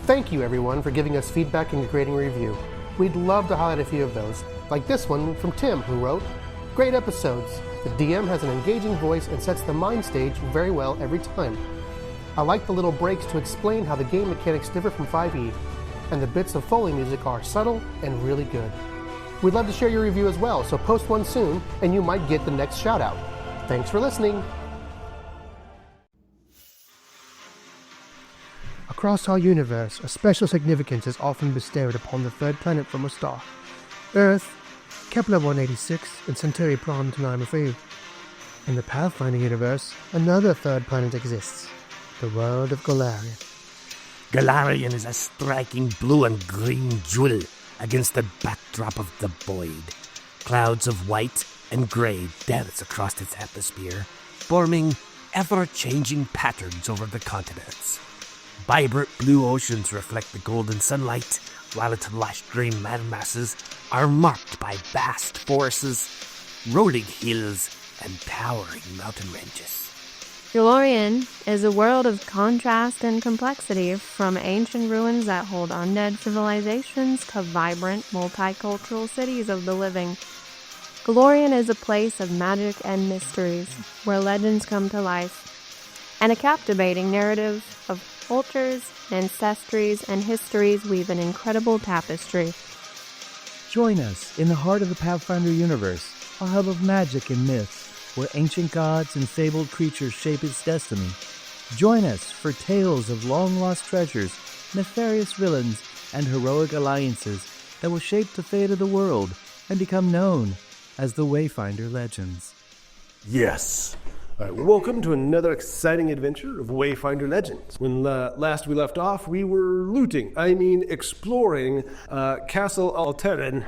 Thank you, everyone, for giving us feedback and creating a review. We'd love to highlight a few of those, like this one from Tim, who wrote, "Great episodes. The DM has an engaging voice and sets the mind stage very well every time. I like the little breaks to explain how the game mechanics differ from 5e, and the bits of Foley music are subtle and really good. We'd love to share your review as well, so post one soon, and you might get the next shout-out. Thanks for listening." Across our universe, a special significance is often bestowed upon the third planet from a star. Earth, Kepler 186, and Centauri Prom to name a few. In the Pathfinder universe, another third planet exists, the world of Golarion. Golarion is a striking blue and green jewel against the backdrop of the void. Clouds of white and grey dance across its atmosphere, forming ever-changing patterns over the continents. Vibrant blue oceans reflect the golden sunlight, while its lush green landmasses are marked by vast forests, rolling hills, and towering mountain ranges. Golarion is a world of contrast and complexity, from ancient ruins that hold undead civilizations to vibrant, multicultural cities of the living. Golarion is a place of magic and mysteries, where legends come to life, and a captivating narrative of cultures, ancestries, and histories weave an incredible tapestry. Join us in the heart of the Pathfinder universe, a hub of magic and myths, where ancient gods and fabled creatures shape its destiny. Join us for tales of long-lost treasures, nefarious villains, and heroic alliances that will shape the fate of the world and become known as the Wayfinder Legends. Yes. All right, welcome to another exciting adventure of Wayfinder Legends. When last we left off, we were exploring Castle Altaerein.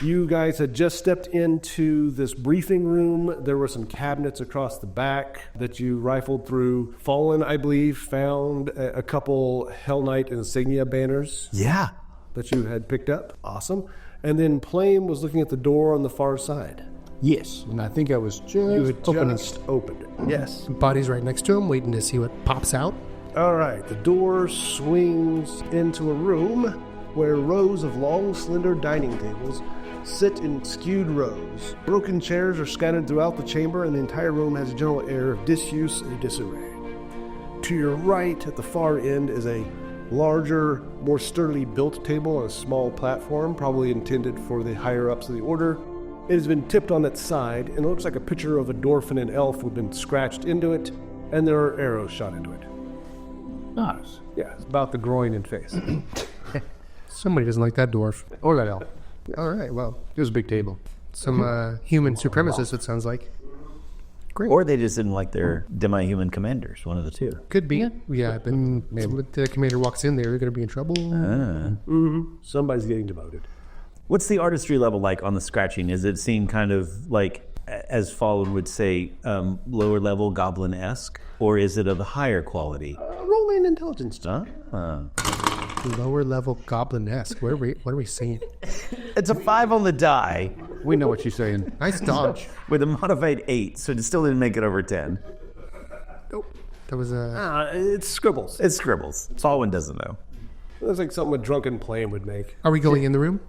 You guys had just stepped into this briefing room. There were some cabinets across the back that you rifled through. Fawin, I believe, found a couple Hell Knight insignia banners. Yeah. That you had picked up. Awesome. And then Plame was looking at the door on the far side. Yes, and I think I was just opened it. Yes. Boddy's right next to him, waiting to see what pops out. All right, the door swings into a room where rows of long, slender dining tables sit in skewed rows. Broken chairs are scattered throughout the chamber, and the entire room has a general air of disuse and disarray. To your right, at the far end, is a larger, more sturdily built table on a small platform, probably intended for the higher-ups of the order. It has been tipped on its side, and it looks like a picture of a dwarf and an elf who have been scratched into it, and there are arrows shot into it. nice. Yeah, it's about the groin and face. Somebody doesn't like that dwarf. Or that elf. All right, well, It was a big table. some human supremacists, it sounds like. Great. Or they just didn't like their demi-human commanders, one of the two. Could be. Yeah, but if the commander walks in there, they're going to be in trouble. Somebody's getting demoted. What's the artistry level like on the scratching? Is it seem kind of like, as Fawin would say, lower level goblin-esque? Or is it of a higher quality? Roll an intelligence. Lower level goblin-esque. What are we seeing? It's a 5 on the die We know what she's saying. Nice dodge. with a modified 8, so it still didn't make it over 10. Nope. That was a... It's scribbles. It's scribbles. Fawin doesn't know. That's like something a drunken Plame would make. Are we going in the room?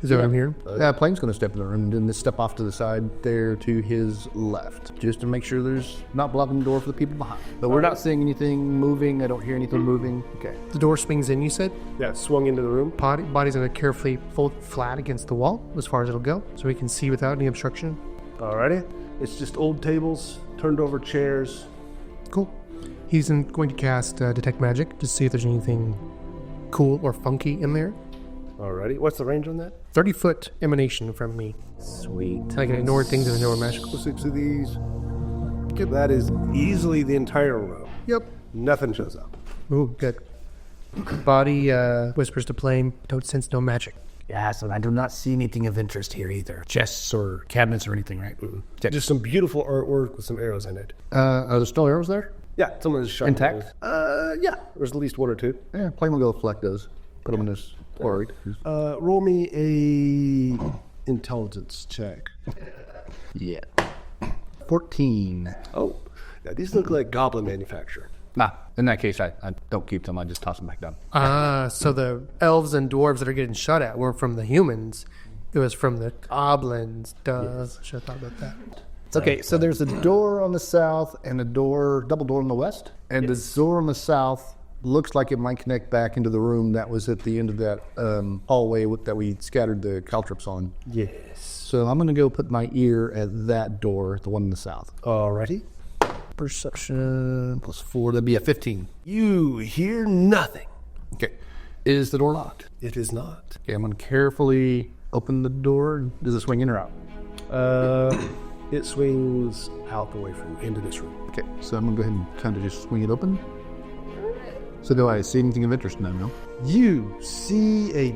Is that what I'm hearing? Plame's going to step in the room and then step off to the side there to his left, just to make sure there's not blocking the door for the people behind. But we're not seeing anything moving. I don't hear anything moving. Okay. The door swings in, you said? Yeah, swung into the room. Body's going to carefully fold flat against the wall as far as it'll go, so we can see without any obstruction. Alrighty. It's just old tables, turned over chairs. Cool. He's going to cast Detect Magic to see if there's anything cool or funky in there. Alrighty. What's the range on that? 30-foot emanation from me. Sweet. I can ignore things that are magical. 6 of these. That is easily the entire room. Yep. Nothing shows up. Ooh, good. Body whispers to Plame, don't sense no magic. Yes, and I do not see anything of interest here either. Chests or cabinets or anything, right? Just some beautiful artwork with some arrows in it. Are there still arrows there? Yeah, some of those shot. Intact? Yeah. There's at least 1 or 2. Yeah, Plame will go collect those. Put them in his quarry. Roll me a intelligence check. Yeah. 14. Oh, yeah, these look like goblin manufacture. Nah, in that case, I don't keep them. I just toss them back down. So the elves and dwarves that are getting shot at weren't from the humans. It was from the goblins. Duh. Yes. Should have thought about that. Okay, so there's a door on the south and a double door on the west. And the door on the south looks like it might connect back into the room that was at the end of that hallway that we scattered the caltrops on. Yes. So I'm going to go put my ear at that door, the one in the south. Alrighty. Perception +4, that'd be a 15. You hear nothing. Okay. Is the door locked? It is not. Okay, I'm going to carefully open the door. Does it swing in or out? It swings out the way from into this room. Okay, so I'm going to go ahead and kind of just swing it open. So do I see anything of interest in that, no? You see a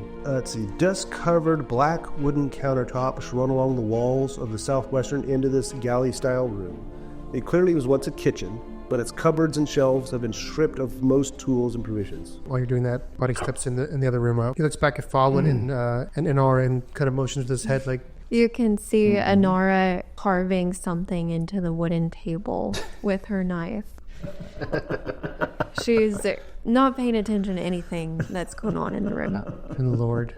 dust-covered black wooden countertops run along the walls of the southwestern end of this galley-style room. It clearly was once a kitchen, but its cupboards and shelves have been stripped of most tools and provisions. While you're doing that, Boddy steps in the other room out. He looks back at Fawin and Inara and kind of motions with his head like... You can see Inara carving something into the wooden table with her knife. She's not paying attention to anything that's going on in the room. And Lord.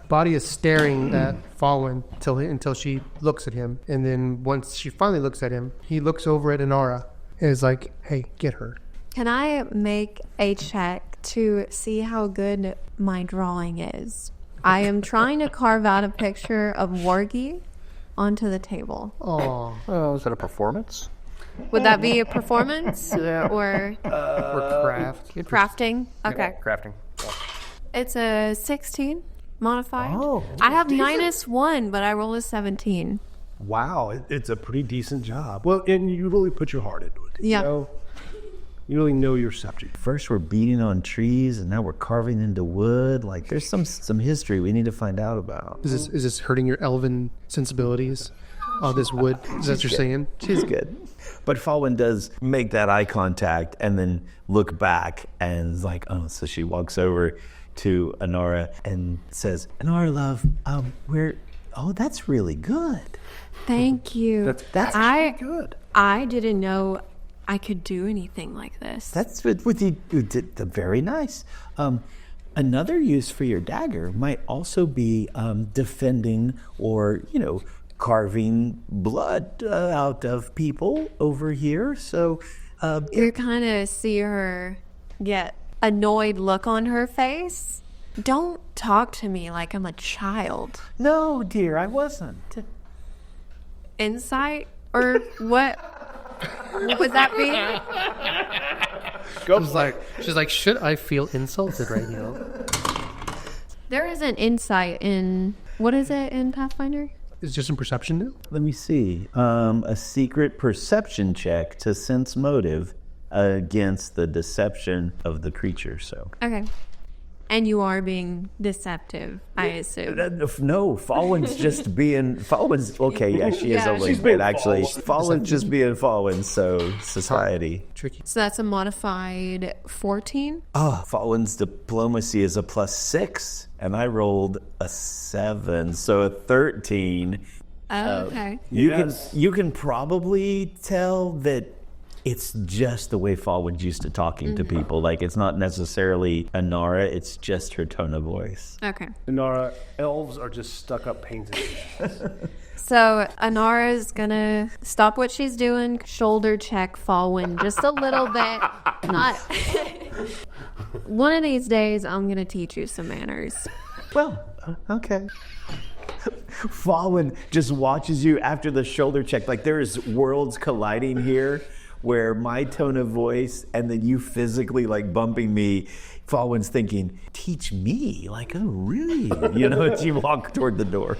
Boddy is staring at Fawin until she looks at him. And then once she finally looks at him, he looks over at Inara and is like, hey, get her. Can I make a check to see how good my drawing is? I am trying to carve out a picture of Wargi onto the table. Oh, is that a performance? Would that be a performance or craft? Crafting? Okay. Crafting. It's a 16 modified. Oh, I have -1, but I rolled a 17. Wow, it's a pretty decent job. Well, and you really put your heart into it. Yeah. You really know your subject. First we're beating on trees, and now we're carving into wood. Like, there's some history we need to find out about. Is this hurting your elven sensibilities? All this wood? Is that what you're saying? She's good. But Fawin does make that eye contact and then look back and is like, oh, so she walks over to Inara and says, Inara, love, that's really good. Thank you. That's really good. I didn't know I could do anything like this. That's what you did. Very nice. Another use for your dagger might also be defending or, carving blood out of people over here. So you kind of see her get annoyed look on her face. Don't talk to me like I'm a child. No, dear, I wasn't. Insight? Or what? What would that be? She's like, should I feel insulted right now? There is an insight in, what is it in Pathfinder? Is just in perception now? Let me see. A secret perception check to sense motive against the deception of the creature. So Okay. And you are being deceptive, I assume. No, Fawin's just being Fawin's. Okay, yeah, she is a little bit actually. Fawin's just being Fawin. So society. Tricky. So that's a modified 14. Fawin's diplomacy is a +6, and I rolled a 7, so a 13. Okay. You can probably tell that it's just the way Fawin's used to talking to people. Like, it's not necessarily Inara, it's just her tone of voice. Okay. Inara, elves are just stuck up painted. So Inara's gonna stop what she's doing, shoulder check Fawin just a little bit. Not. One of these days, I'm gonna teach you some manners. Well, okay. Fawin just watches you after the shoulder check. Like, there is worlds colliding here where my tone of voice and then you physically like bumping me, Fawin's thinking, teach me? Like, oh, really? As you walk toward the door.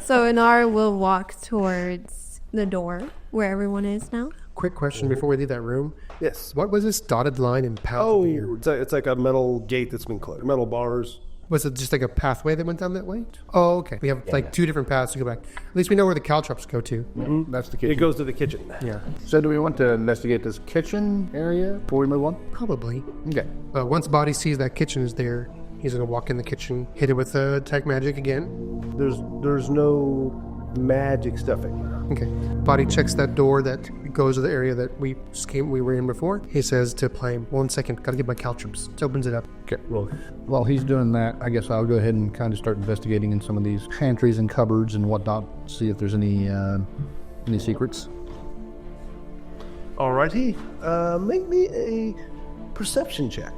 So Inara will walk towards the door where everyone is now. Quick question before we leave that room. Yes. What was this dotted line in path? It's like a metal gate that's been closed. Metal bars. Was it just like a pathway that went down that way? Oh, okay. We have two different paths to go back. At least we know where the caltrops go to. Mm-hmm. That's the kitchen. It goes to the kitchen. Yeah. So do we want to investigate this kitchen area before we move on? Probably. Okay. Once Boddy sees that kitchen is there, he's going to walk in the kitchen, hit it with detect magic again. There's no magic stuff in here. Okay. Boddy checks that door that goes to the area that we were in before. He says to Plame, 1 second, gotta get my caltrops. It opens it up. Okay, well, while he's doing that, I guess I'll go ahead and kind of start investigating in some of these pantries and cupboards and whatnot, see if there's any secrets. Alrighty. Make me a perception check.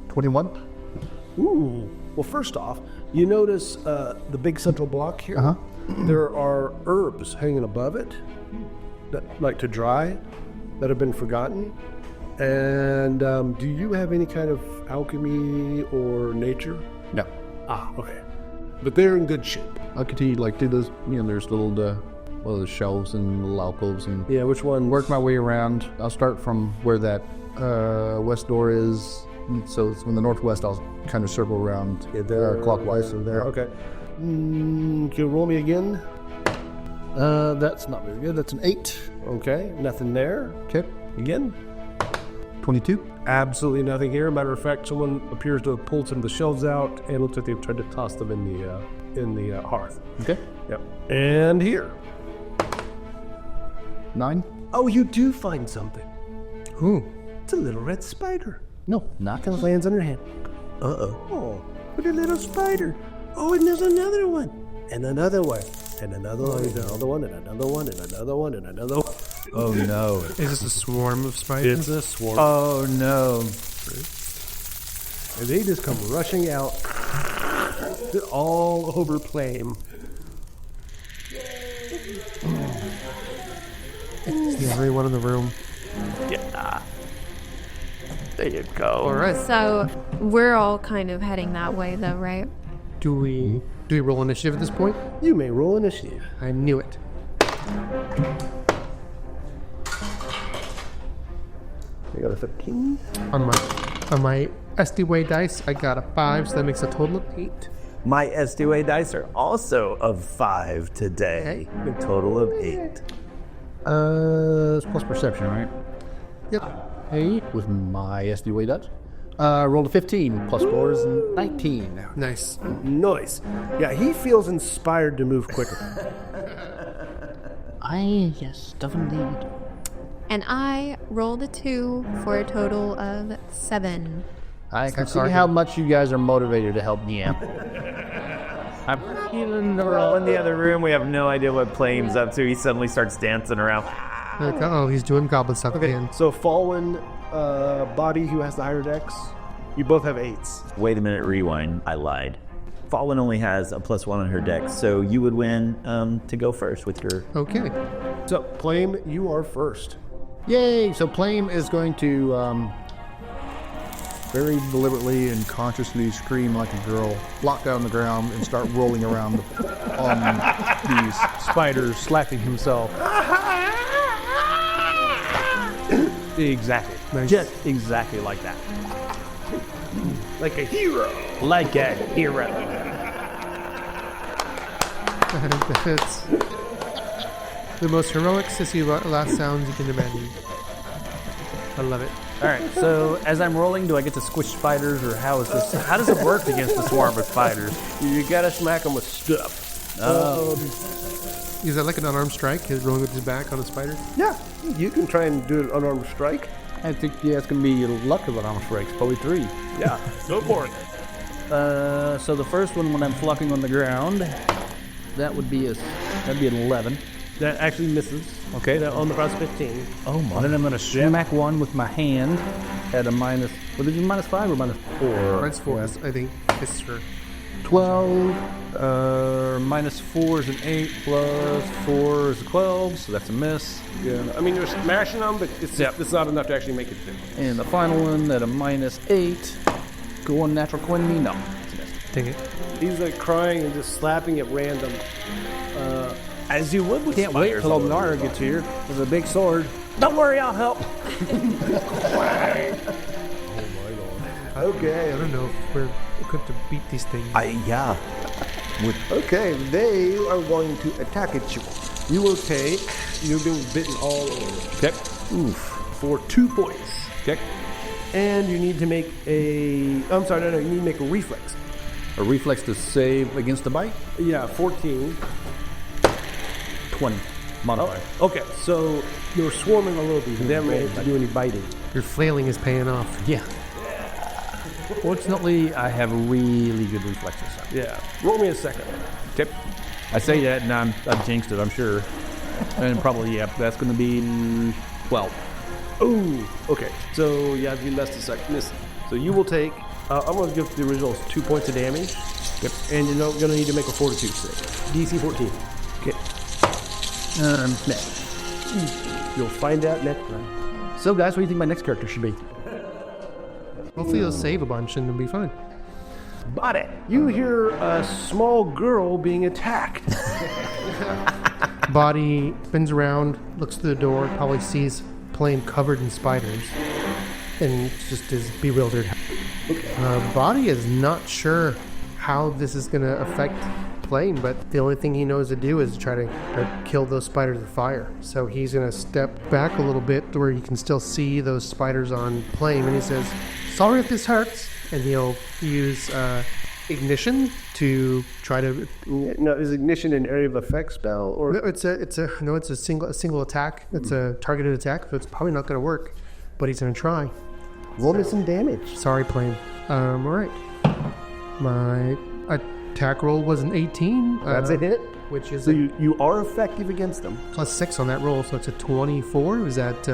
21? Ooh. Well, first off, you notice the big central block here? Uh-huh. There are herbs hanging above it, that like to dry, that have been forgotten. And do you have any kind of alchemy or nature? No. Ah, okay. But they're in good shape. I'll continue, do those, there's little, the shelves and little alcoves and... Yeah, which one? Work my way around. I'll start from where that west door is. So from the northwest, I'll kind of circle around clockwise. So there. Okay. Can you roll me again? That's not very good. That's an 8. Okay, nothing there. Okay. Again? 22. Absolutely nothing here. Matter of fact, someone appears to have pulled some of the shelves out and looks like they've tried to toss them in the hearth. Okay. Yep. And here. 9. Oh, you do find something. Ooh. It's a little red spider. No, not Kind of lands on your hand. Oh, look at a little spider. Oh, and there's another one. And another one. And another one. And another one. And another one. And another one. And another one. Oh no. Is this a swarm of spiders? It's a swarm. Oh no. And they just come rushing out. They're all over Plame. See everyone in the room. Yeah. There you go. All right. So we're all kind of heading that way, though, right? Do we roll initiative at this point? You may roll initiative. I knew it. You got a 15. On my SD-Way dice, I got a 5, so that makes a total of 8. My SD dice are also of 5 today. A total of 8. It's plus perception, right? Yep. Hey, with my SD dice. Rolled a 15, plus 4 is 19. Nice. Nice. Yeah, he feels inspired to move quicker. Yes, definitely. And I rolled a 2 for a total of 7. I can see how much you guys are motivated to help DM. I'm feeling we're all in the other room. We have no idea what Plame's up to. He suddenly starts dancing around. Like, oh, he's doing goblin stuff again. So Fawin, Boddy, who has the higher dex, you both have 8s. Wait a minute, rewind. I lied. Fawin only has a +1 on her dex, so you would win to go first with your... Okay. So, Plame, you are first. Yay! So Plame is going to very deliberately and consciously scream like a girl, flop down the ground, and start rolling around on these spiders, slapping himself. Exactly. Nice. Just exactly like that. Like a hero. Like a hero. That's the most heroic sissy last sounds you can imagine. I love it. All right, so as I'm rolling, do I get to squish spiders, or how is this? How does it work against the swarm of spiders? You gotta smack them with stuff. Is that like an unarmed strike? He's rolling with his back on a spider? Yeah, you can try and do an unarmed strike. I think, it's going to be luck of an armor strikes, probably 3. Yeah, go for it. So the first one, when I'm flocking on the ground, that'd be an 11. That actually misses. Okay, that on the cross 15. Oh my! And then I'm going to smack one with my hand at a minus. What did you -5 or -4? Mine's 4, I think. It's sure. 12. -4 is an 8 plus 4 is a 12, so that's a miss. Yeah, I mean you're smashing them, but it's not enough to actually make it fit. And the final one at a -8. Go on natural 20. No, it's a miss. Dang it. He's like crying and just slapping at random. As you would with Can't wait spiders. till Inara gets here with a big sword. Don't worry, I'll help. Okay. I don't know if we're equipped to beat these things. Yeah. Okay, they are going to attack at you. You will take. You're being bitten all over. Okay. Oof. For 2 points. Okay. And you need to make a. I'm sorry, no. You need to make a reflex. A reflex to save against the bite? Yeah, 14. 20. Modifier. Okay, so you're swarming a little bit. You haven't managed to do any biting. Your flailing is paying off. Yeah. Fortunately, I have really good reflexes. Yeah. Roll me a second. Okay. I say that, and I've jinxed it, I'm sure. And probably, that's going to be 12. Ooh. Okay. So yeah, you missed a second. Miss. So you will take. I'm going to give the originals 2 points of damage. Yep. And you're going to need to make a fortitude save. DC 14. Okay. You'll find out next time. So, guys, what do you think my next character should be? Hopefully he'll save a bunch and it'll be fine. Boddy, you hear a small girl being attacked. Boddy spins around, looks through the door, probably sees Plame covered in spiders, and just is bewildered. Boddy is not sure how this is going to affect Plame, but the only thing he knows to do is try to kill those spiders with fire. So he's going to step back a little bit to where you can still see those spiders on Plame, and he says, "Sorry if this hurts," and he'll use ignition to try to. No, is ignition an area of effect spell or? No, it's a single attack. It's a targeted attack, so it's probably not going to work. But he's going to try. Roll me some damage. Sorry, Plame. All right. My attack roll was an 18. That's a hit. Which is so you are effective against them. Plus 6 on that roll, so it's a 24. Is that?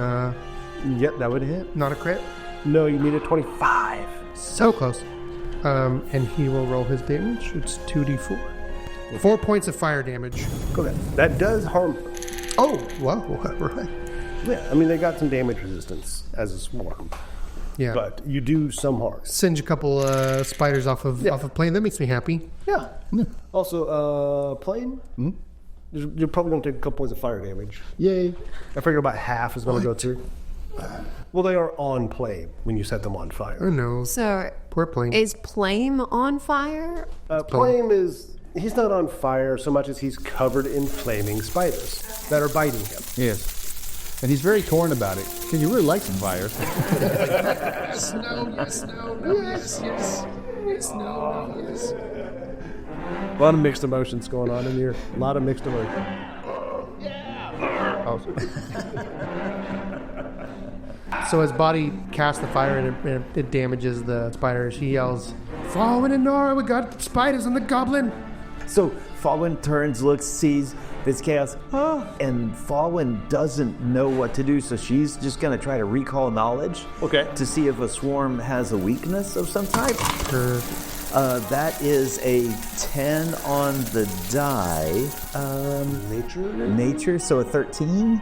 Yep, that would hit. Not a crit. No, you need a 25. So close. And he will roll his damage. It's 2d4. 4 points of fire damage. Okay. That does harm. Oh, wow. Right. Yeah, I mean, they got some damage resistance as a swarm. Yeah. But you do some harm. Singe a couple spiders off of Plame. That makes me happy. Yeah. Also, Plame, you're probably going to take a couple points of fire damage. Yay. I figure about half is going to go through. Well, they are on Plame when you set them on fire. Oh, no. So, poor Plame. is Plame on fire? Plame is... He's not on fire so much as he's covered in flaming spiders that are biting him. Yes. And he's very torn about it, because you really like some fire. Yes, no, yes. Yes, no, yes. A lot of mixed emotions going on in here. A lot of mixed emotions. So as Boddy casts the fire and it damages the spiders, he yells, "Fawin and Inara, we got spiders on the goblin!" So Fawin turns, looks, sees this chaos, and Fawin doesn't know what to do, so she's just going to try to recall knowledge to see if a swarm has a weakness of some type. That is a 10 on the die. Nature, so a 13.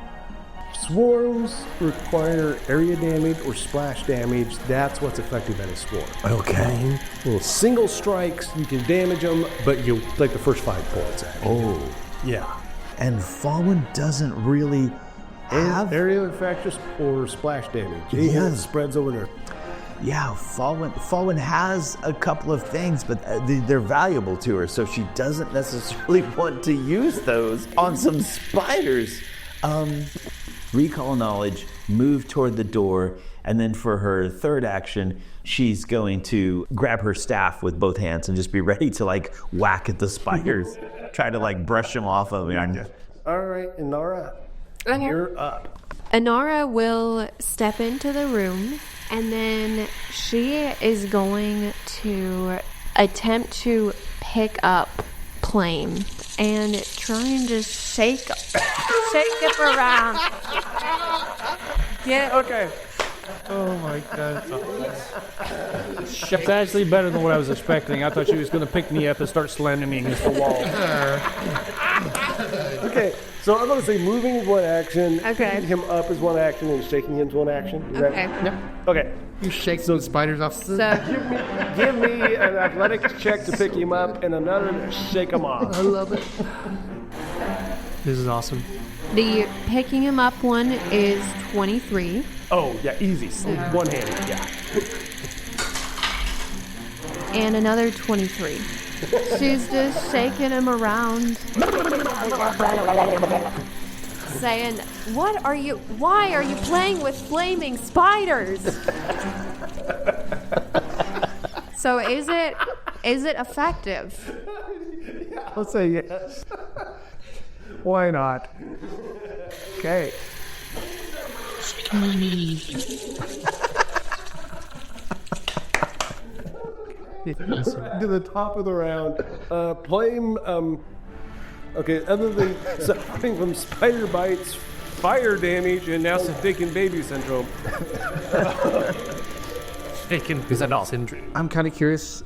Swarms require area damage or splash damage. That's what's effective at a swarm. Okay. Well, single strikes, you can damage them, but you'll take the first 5 points. Oh. Yeah. And Fawin doesn't really have... Area effect or splash damage. It spreads over there. Yeah, Fawin has a couple of things, but they're valuable to her, so she doesn't necessarily want to use those on some spiders. Recall knowledge, move toward the door, and then for her third action, she's going to grab her staff with both hands and just be ready to whack at the spiders. Try to brush them off of me. All right, Inara, you're up. Inara will step into the room, and then she is going to attempt to pick up Plame and try and just shake it around. Okay. Oh my God. That's actually better than what I was expecting. I thought she was going to pick me up and start slamming me against the wall. Okay, so I'm going to say moving is one action, Okay. picking him up is one action, and shaking him is one action. Is Okay. Okay. You shake those spiders off. So Give me an athletics check to pick him up and another to shake him off. I love it. This is awesome. the picking him up one is 23. Oh, yeah, easy. One-handed, yeah. And another 23. She's just shaking him around, saying, why are you playing with flaming spiders? So is it Is it effective? I'll say yes. Why not? Okay. To the top of the round. Plame, okay, other than suffering from spider bites, fire damage, and now taking baby syndrome. syndrome. I'm kind of curious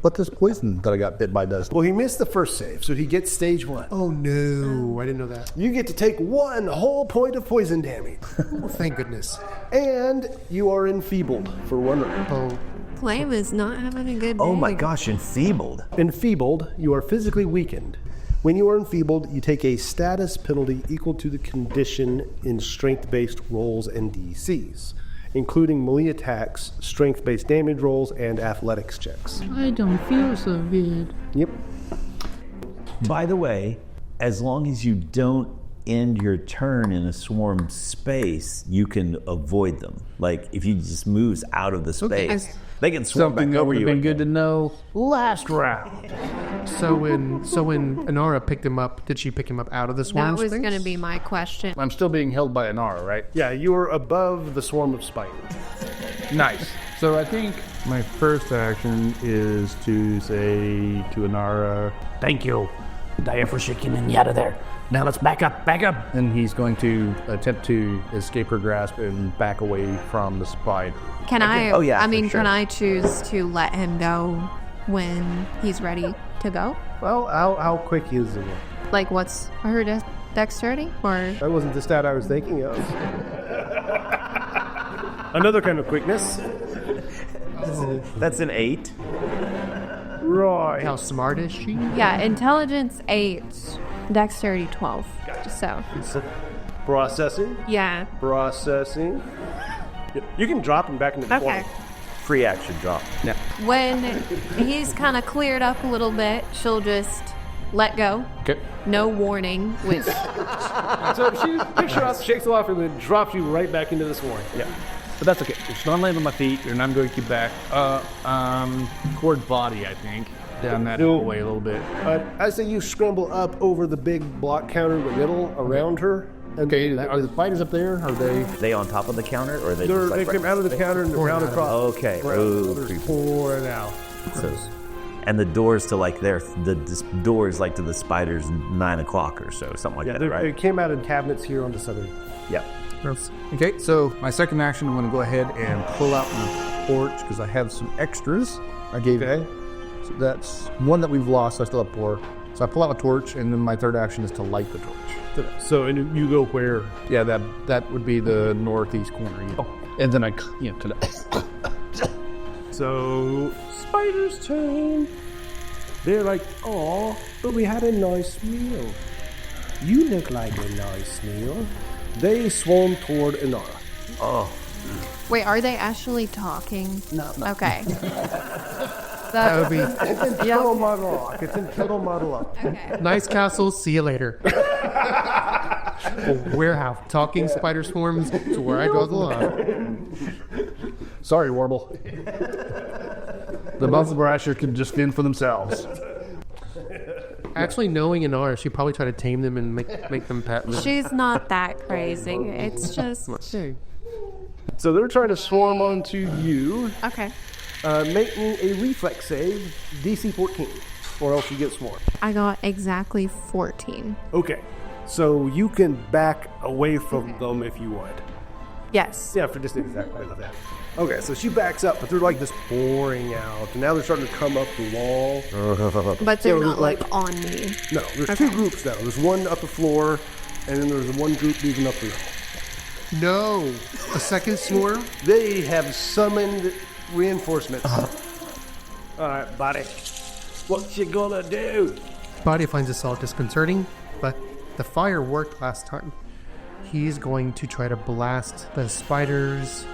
what this poison that I got bit by does. Well, he missed the first save, so he gets stage 1. Oh no, I didn't know that. You get to take 1 whole point of poison damage. Oh, thank goodness. And you are enfeebled for 1 round. Oh, Plame is not having a good day. Oh my gosh, enfeebled. Enfeebled, you are physically weakened. When you are enfeebled, you take a status penalty equal to the condition in strength-based rolls and DCs, including melee attacks, strength-based damage rolls, and athletics checks. I don't feel so good. Yep. By the way, as long as you don't end your turn in a swarm space, you can avoid them. Like, if you just moves out of the space, they can swarm Something back that over would have you. been good to know last round. so when Inara picked him up, did she pick him up out of the swarm That was space? going to be my question. I'm still being held by Inara, right? Yeah, you are above the swarm of spiders. Nice. So I think my first action is to say to Inara, Thank you, Dire, for shaking me out of there. Now let's back up. And he's going to attempt to escape her grasp and back away from the spider. Can I? Oh, yeah, I for mean, sure. can I choose to let him go when he's ready to go? Well, how quick is it? Like, what's her dexterity? Or That wasn't the stat I was thinking of. Another kind of quickness. That's an 8. Right. How smart is she? yeah, intelligence 8, dexterity 12. So Processing. yeah. Processing. You can drop him back into the Okay. form. Free action drop. When he's kind of cleared up a little bit, she'll just let go. okay. No warning. Which So she picks you up, shakes it off, and then drops you right back into the swarm. Yeah. But that's okay. It's not landing on my feet, and I'm going to keep back. Toward Boddy, I think. Down that hallway a little bit. I say you scramble up over the big block counter in the middle around her. And Okay, are the spiders up there? Are they? They on top of the counter, or are they They just like come out of the counter and round across. Okay. Right. Ooh, There's creepy. 4 now. So, and the doors to like the doors like to the spiders 9 o'clock or so, something like Yeah, that, they right? came out of cabinets here on the southern. Yep. Okay, so my second action, I'm going to go ahead and pull out my torch because I have some extras. I gave it. So that's one that we've lost. So I still have 4. So I pull out a torch, and then my third action is to light the torch. So and you go where? Yeah, that would be the northeast corner. Yeah. And then to the So spider's turn. They're like, "Oh, but we had a nice meal. You look like a nice meal." They swarm toward Inara. wait, are they actually talking? No. Okay. That would be It's in Total Model Lock. It's in Total Model Lock. Okay. nice castle. See you later. Warehouse. Talking spider swarms to where I draw the line. Sorry, Warble. The Muzzle Brasher can just fend for themselves. Actually, knowing Inara, she'd probably try to tame them and make them pet them. She's not that crazy. It's just Hey. So they're trying to swarm onto you. okay. Make me a reflex save, DC 14, or else you get swarmed. I got exactly 14. Okay. So you can back away from them if you want. Yes. Yeah, for just exactly like that. Okay, so she backs up, but they're like just pouring out, and now they're starting to come up the wall. But they're Yeah, not like- like on me. No, there's 2 groups now. There's one up the floor, and then there's one group moving up the hall. No, a second swarm. They have summoned reinforcements. All right, Boddy. What you gonna do? Boddy finds assault disconcerting, but the fire worked last time. He's going to try to blast the spiders.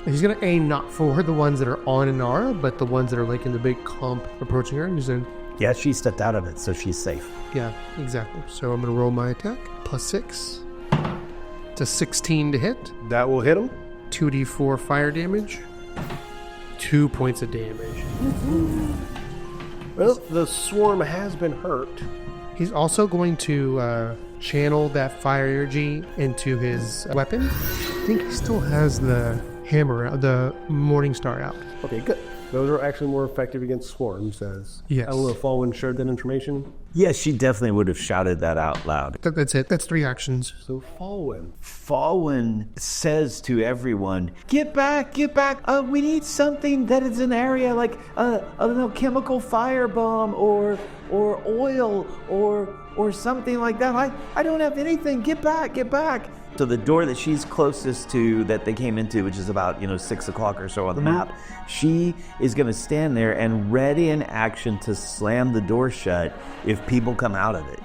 He's going to aim not for the ones that are on Inara, but the ones that are like in the big clump approaching her. And he's going to, Yeah, she stepped out of it, so she's safe. yeah, exactly. So I'm going to roll my attack. +6. It's a 16 to hit. That will hit him. 2d4 fire damage. 2 points of damage. Well, the swarm has been hurt. He's also going to channel that fire energy into his weapon. I think he still has the hammer out, the Morning Star out. Okay, good. Those are actually more effective against swarms, as Yes. I don't know if Fawin shared that information. Yes, she definitely would have shouted that out loud. That's it. That's 3 actions. So Fawin. Fawin says to everyone, get back, we need something that is an area like, I don't know, chemical firebomb or oil or something like that. I don't have anything, get back. So the door that she's closest to that they came into, which is about 6 o'clock or so on the map, she is going to stand there and ready in action to slam the door shut if people come out of it.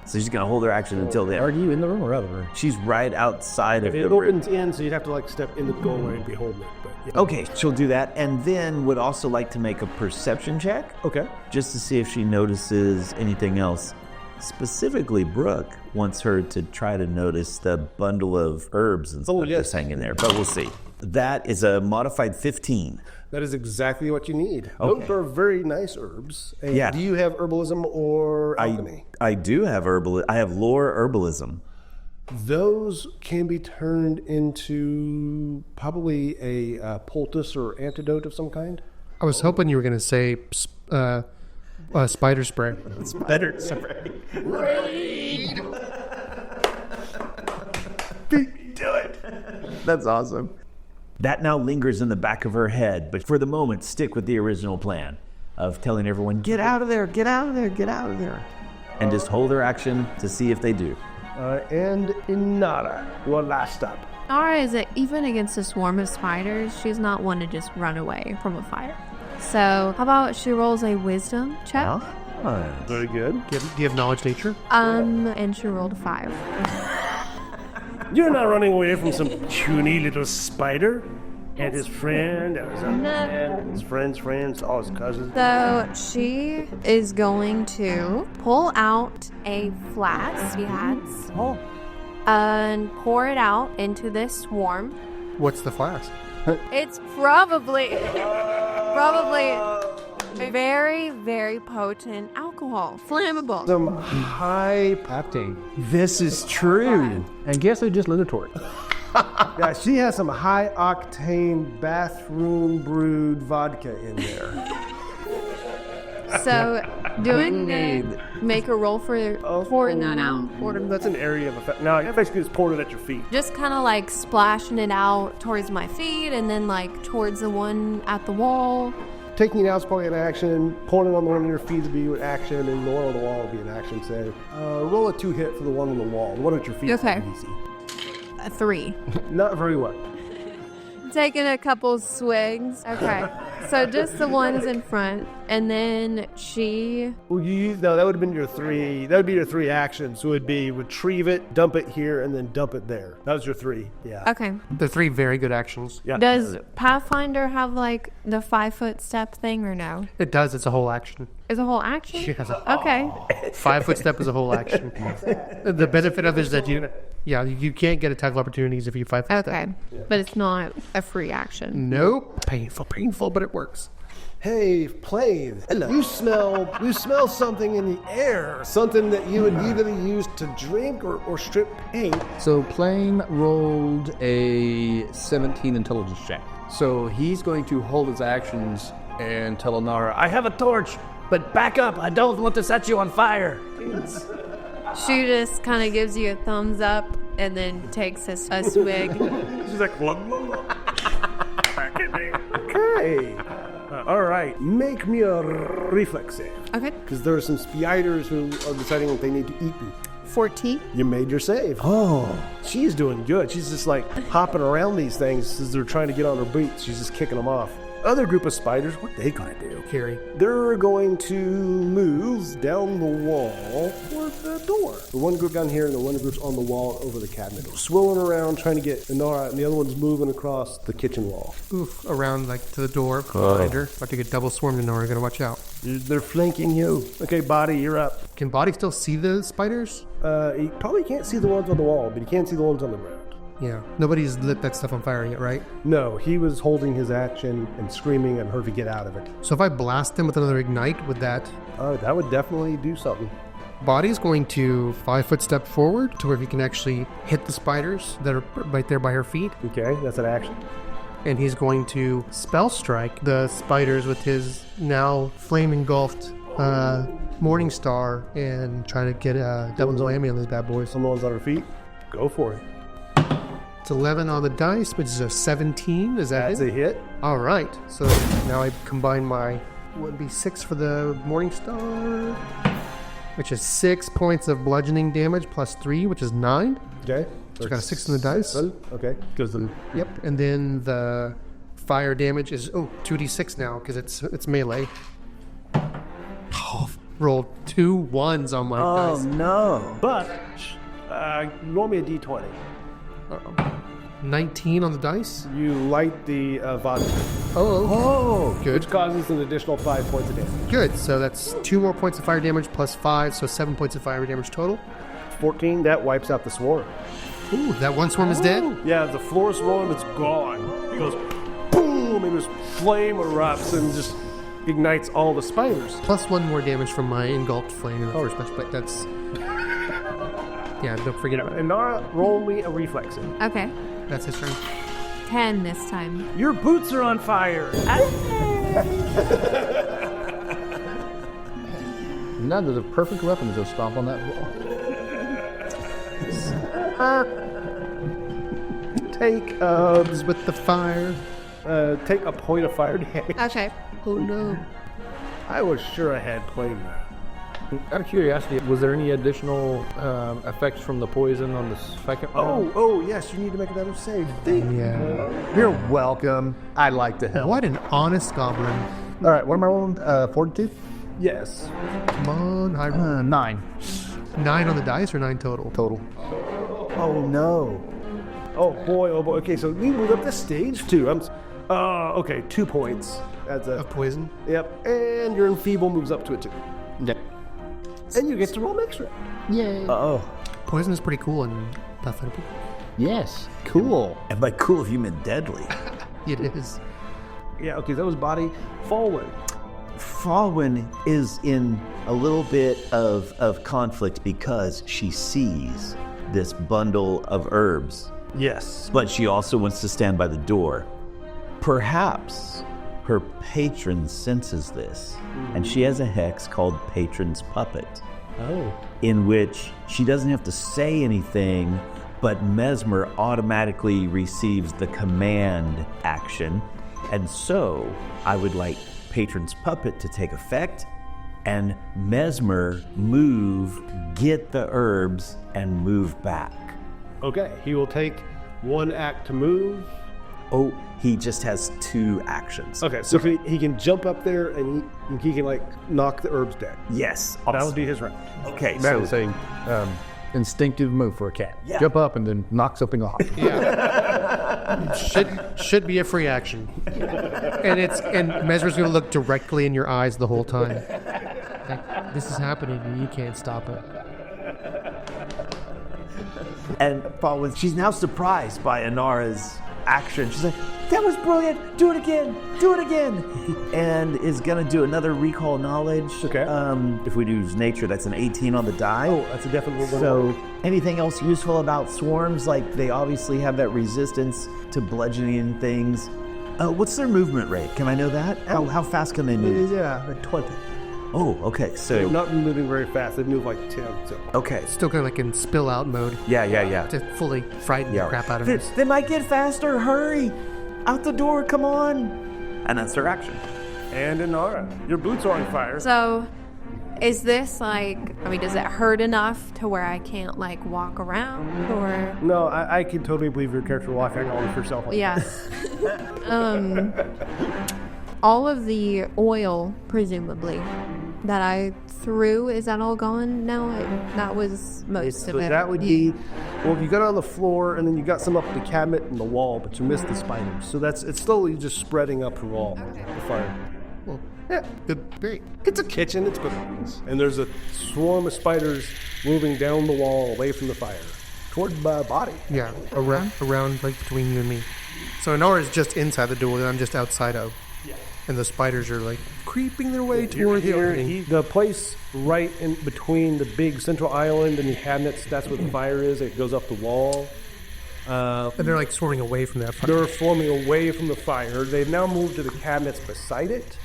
So she's going to hold her action until then. Are you in the room or out of the room? She's right outside of It the room. opens in, so you'd have to step in the doorway and be holding it. But yeah. Okay, she'll do that, and then would also like to make a perception check. Okay. Just to see if she notices anything else. Specifically, Brook wants her to try to notice the bundle of herbs and stuff that's hanging there, but we'll see. That is a modified 15. That is exactly what you need. Okay. Those are very nice herbs. And Yeah. Do you have herbalism or alchemy? I do have I have lore herbalism. Those can be turned into probably a poultice or antidote of some kind. I was hoping you were going to say spider spray. Better spray. Do it. That's awesome. That now lingers in the back of her head, but for the moment, stick with the original plan of telling everyone, get out of there, get out of there, get out of there. And just hold her action to see if they do. And Inara, your last stop. Inara is even against a swarm of spiders. She's not one to just run away from a fire. So how about she rolls a wisdom check? Very good. Do you have knowledge nature? And she rolled a 5. You're not running away from some puny little spider and his friend, and his friend's, all his cousins. So she is going to pull out a flask she has and pour it out into this swarm. What's the flask? It's probably very, very potent alcohol. Flammable. Some high Octane. This is true. And guess who just lit a torch? Yeah, she has some high octane bathroom brewed vodka in there. So make a roll for pouring that out. That's an area of effect. Now, I basically just poured it at your feet. Just kind of splashing it out towards my feet and then towards the one at the wall. Taking it out is probably an action. Pouring it on the one on your feet would be an action, and the one on the wall would be an action. So roll a 2 hit for the one on the wall. The one at your feet is Okay. easy. A 3. Not very well. Taking a couple swigs. Okay. So just the ones in front. And then she... Well, that would have been your 3. That would be your 3 actions. So it would be retrieve it, dump it here, and then dump it there. That was your 3. Yeah. Okay. They're 3 very good actions. Yeah. Does Pathfinder have the 5-foot step thing or no? It does. It's a whole action. Is a whole action? Yes. Okay. 5-foot step is a whole action. The benefit of it is that you can't get attack opportunities if you 5-foot step. Okay. But it's not a free action. Nope. Painful, but it works. Hey, Plame. Hello. You smell something in the air. Something that you would either use to drink or strip paint. So Plame rolled a 17 intelligence check. So he's going to hold his actions and tell Inara, I have a torch, but back up. I don't want to set you on fire. She just kind of gives you a thumbs up and then takes a swig. She's like, okay. All right. Make me a reflex save. Okay. Because there are some spiders who are deciding that they need to eat you. 14. You made your save. Oh. She's doing good. She's just hopping around these things as they're trying to get on her boots. She's just kicking them off. Other group of spiders, what are they going to do? Carrie. They're going to move down the wall toward the door. The one group down here and the one group's on the wall over the cabinet. They're swirling around trying to get Inara, and the other one's moving across the kitchen wall. Oof, around to the door behind her. About to get double swarmed, Inara. Gotta watch out. They're flanking you. Okay, Boddy, you're up. Can Boddy still see the spiders? He probably can't see the ones on the wall, but he can see the ones on the ground. Yeah. Nobody's lit that stuff on fire yet, right? No, he was holding his action and screaming at her to get out of it. So if I blast him with another ignite, would that... Oh, that would definitely do something. Boddy's going to 5-foot step forward to where he can actually hit the spiders that are right there by her feet. Okay, that's an action. And he's going to spell strike the spiders with his now flame engulfed Morning Star and try to get a Devil's Whammy on those bad boys. Someone's on her feet. Go for it. It's 11 on the dice, which is a 17. Is that That's it? a hit. All right. So now I combine my 1d6 for the Morning Star, which is 6 points of bludgeoning damage plus 3, which is 9. Okay. So I got a 6 on the dice. Okay. Goes the... Yep. And then the fire damage is 2d6 now because it's melee. Oh, rolled 2 1s on my dice. Oh no! But, roll me a d20. 19 on the dice. You light the Ovani, Oh, good. which causes an additional 5 points of damage. Good. So that's 2 more points of fire damage plus 5, so 7 points of fire damage total. 14, that wipes out the swarm. Ooh, that one swarm is dead? Yeah, the floor swarm is gone. It goes boom, and this flame erupts and just ignites all the spiders. Plus 1 more damage from my engulfed flame in the first place, but that's... Yeah, don't forget about it. Inara, roll me a reflex. Okay. That's his turn. 10 this time. Your boots are on fire. Now there's a perfect weapon to go stomp on that wall. Take With the fire. take a point of fire damage. Okay. Oh no. I was sure I had Plame there. Out of curiosity, was there any additional effects from the poison on the second round? Oh, yes, you need to make another save. Yeah. You're welcome. I'd like to help. What an honest goblin. All right, what am I rolling? Fortitude? Yes. Come on, high roll. 9 9 on the dice or 9 total? total. Oh, no. Oh, boy, oh, boy. Okay, so we moved up to stage 2. Okay, 2 points. That's a... Of poison? Yep, and your enfeeble moves up to it, too. Yeah. And you get to roll extra. Yay. Poison is pretty cool in Pathfinder. Yes. Cool. And by cool, you meant deadly. It is. Yeah, okay, that was Boddy. Fawin. Fawin is in a little bit of conflict because she sees this bundle of herbs, Yes. but she also wants to stand by the door. Perhaps her patron senses this, and she has a hex called Patron's Puppet, in which she doesn't have to say anything, but Mesmer automatically receives the command action. And so I would like Patron's Puppet to take effect, and Mesmer move, get the herbs, and move back. Okay, he will take 1 act to move. Oh, he just has 2 actions. Okay, so he can jump up there and he can, like, knock the herbs dead. Yes. That would be his round. Okay, That so is a instinctive move for a cat. Yeah. Jump up and then knock something off. Should be a free action. And Mesmer's gonna look directly in your eyes the whole time. Like, this is happening and you can't stop it. And Fawin, she's now surprised by Inara's action. She's like, that was brilliant. Do it again. Do it again. And is going to do another recall knowledge. Okay. If we do nature, that's an 18 on the die. Oh, that's a definite roll. So anything else useful about swarms? Like they obviously have that resistance to bludgeoning things. What's their movement rate? Can I know that? How fast can they move? Yeah, like 20. Oh, okay. So They're not moving very fast. They move like 10. So. okay. Still kind of like in spill out mode Yeah. to fully frighten the crap out of it. They might get faster. Hurry. Out the door. Come on. And that's their action. And Inara, your boots are on fire. So, is this like, does it hurt enough to where I can't like walk around or? No, I can totally believe your character will walk out on yourself. Like Yes. All of the oil, presumably, that I threw, is that all gone now? That was most of it. That would be, well, you got it on the floor, and then you got some up the cabinet and the wall, but you missed the spiders. So it's slowly just spreading up through all the fire. Well, yeah, great. It's a kitchen, it's good. And there's a swarm of spiders moving down the wall away from the fire toward Boddy. Yeah, around like between you and me. So Inara is just inside the door that I'm just outside of. Yeah. And the spiders are like creeping their way toward the opening. The place right in between the big central island and the cabinets, that's where the fire is. It goes up the wall. And they're like swarming away from that fire. They're swarming away from the fire. They've now moved to the cabinets beside it,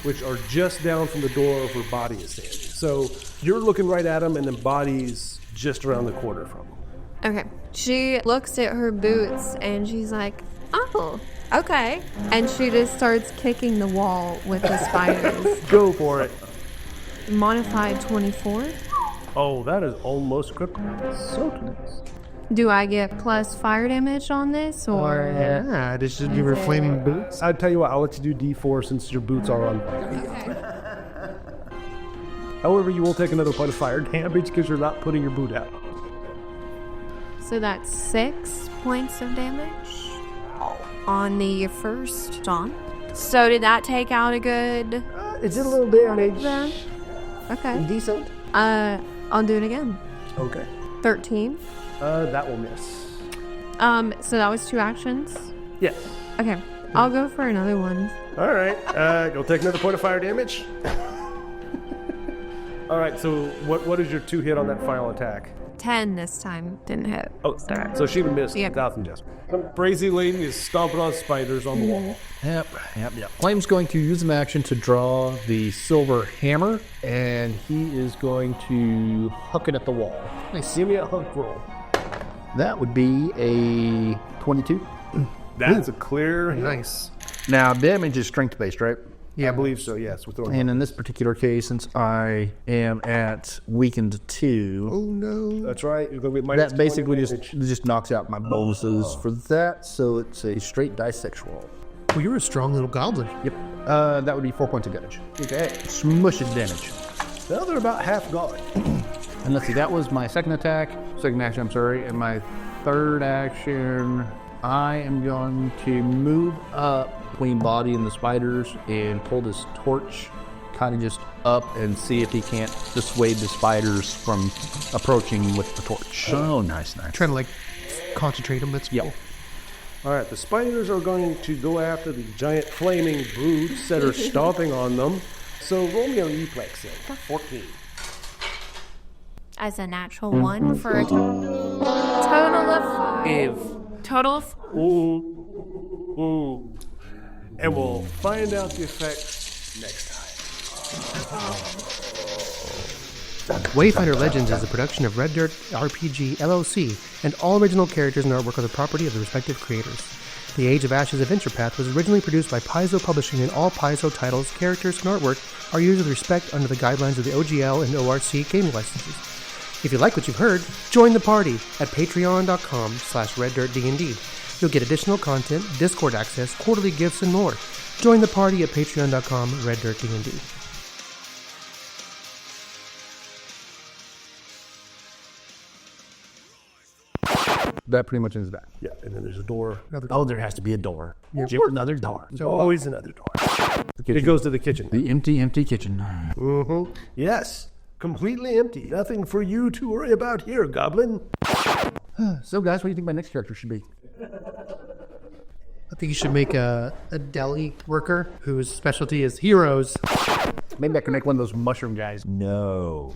which are just down from the door of where Boddy is standing. So you're looking right at them, and then Boddy's just around the corner from them. Okay. She looks at her boots and she's like, oh, okay. And she just starts kicking the wall with the spiders. Go for it. Modified 24. Oh, that is almost critical. So nice. Do I get plus fire damage on this, or? Yeah, this should give her flaming boots. I'll tell you what, I'll let you do D4 since your boots are on fire. Okay. However, you will take another point of fire damage because you're not putting your boot out. So that's 6 points of damage on the first stomp. So did that take out a good? It's a little damage. Then? Okay. Decent. I'll do it again. Okay. 13. That will miss. So that was 2 actions. Yes. Okay. I'll go for another one. All right. Go take another point of fire damage. All right. So what is your 2 hit on that final attack? 10 this time. Didn't hit. Oh, so she missed. Yep. 1,000 just. Crazy lady is stomping on spiders on the wall. Yep. Flame's going to use an action to draw the silver hammer, and he is going to hook it at the wall. Nice. Give me a hook roll. That would be a 22. That's a clear. Nice. Now, damage is strength-based, right? Yeah, I believe so, yes. And in this particular case, since I am at weakened 2... Oh, no. That's right. That basically just knocks out my bonuses for that, so it's a straight dissect roll. Well, you're a strong little goblin. Yep. That would be 4 points of damage. Okay. Smush it damage. Now they're about half gone. And let's see, that was my second action, I'm sorry, and my third action, I am going to move up between Boddy and the spiders and pull this torch kind of just up and see if he can't dissuade the spiders from approaching with the torch. Oh, nice. Trying to like concentrate them. That's cool. All right, the spiders are going to go after the giant flaming brutes that are stomping on them. So roll me a reflex save. 14. As a natural 1 for a total of 5. Total of... Ooh. And we'll find out the effect next time. Wayfinder Legends is a production of Red Dirt RPG LLC, and all original characters and artwork are the property of the respective creators. The Age of Ashes Adventure Path was originally produced by Paizo Publishing, and all Paizo titles, characters, and artwork are used with respect under the guidelines of the OGL and ORC gaming licenses. If you like what you've heard, join the party at patreon.com/reddirtdnd. You'll get additional content, Discord access, quarterly gifts, and more. Join the party at patreon.com/reddirtdnd. That pretty much ends that. Yeah, and then there's a door. Oh, there has to be a door. Another door. There's always another door. It goes to the kitchen. The empty kitchen. Mm-hmm. Yes, completely empty. Nothing for you to worry about here, Goblin. So, guys, what do you think my next character should be? I think you should make a deli worker whose specialty is heroes. Maybe I can make one of those mushroom guys. No.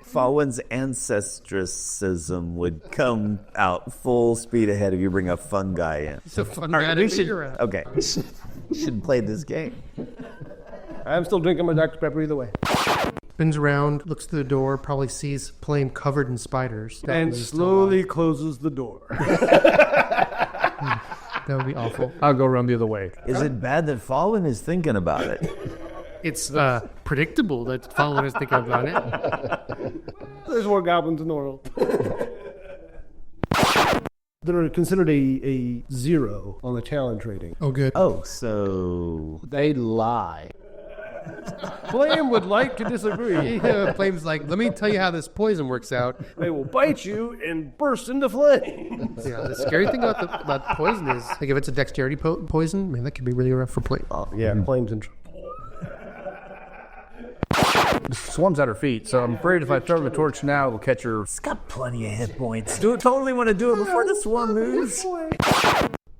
Fawin's ancestrism would come out full speed ahead if you bring a fun guy in. It's a fun guy to figure out. Okay. We should play this game. I'm still drinking my Dr. Pepper either way. Spins around, looks through the door, probably sees Plame covered in spiders. And slowly closes the door. That would be awful. I'll go around the other way. Is it bad that Fawin is thinking about it? It's predictable that Fawin is thinking about it. There's more goblins in the world. They're considered a 0 on the challenge rating. Oh, good. Oh, so... They lie. Plame would like to disagree. Plame's like, let me tell you how this poison works out. They will bite you and burst into flames. Yeah, the scary thing about poison is, like, if it's a dexterity poison, man, that could be really rough for Plame. Yeah, Plame's in trouble. The swarm's at her feet, so I'm afraid if I throw the torch now, it'll catch her. It's got plenty of hit points. Totally want to do it before the swarm moves.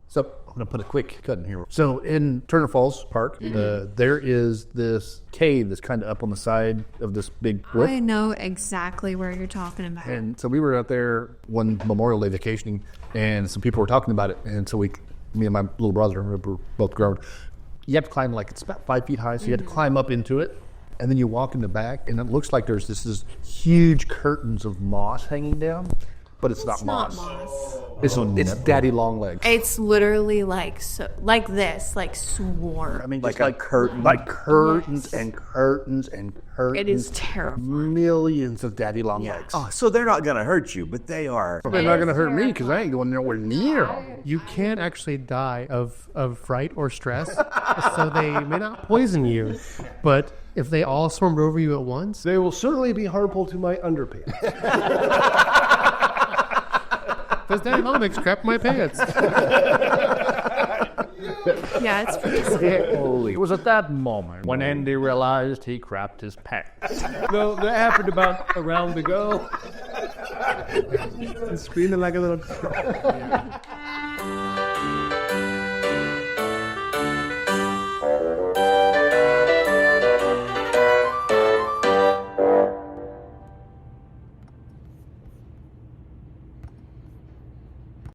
So I'm going to put a quick cut in here. So in Turner Falls Park, there is this cave that's kind of up on the side of this big brook. I know exactly where you're talking about. And so we were out there one Memorial Day vacationing, and some people were talking about it. And so me and my little brother, were both grown. You have to climb, like, it's about 5 feet high, so you have to climb up into it. And then you walk in the back, and it looks like there's this huge curtains of moss hanging down. But it's not moss. It's daddy long legs. It's literally like this, like swarm. I mean, Like just a curtain. Like curtains and curtains and curtains. It is terrible. Millions of daddy long legs. Oh, so they're not going to hurt you, but they are. They're not going to hurt me because I ain't going nowhere near them. You can't actually die of fright or stress, so they may not poison you. But if they all swarmed over you at once, They will certainly be harmful to my underpants. those daddy long legs crap my pants. Yeah, it's pretty scary. It was at that moment when Andy realized he crapped his pants. Though that happened about a round ago. Screaming like a little...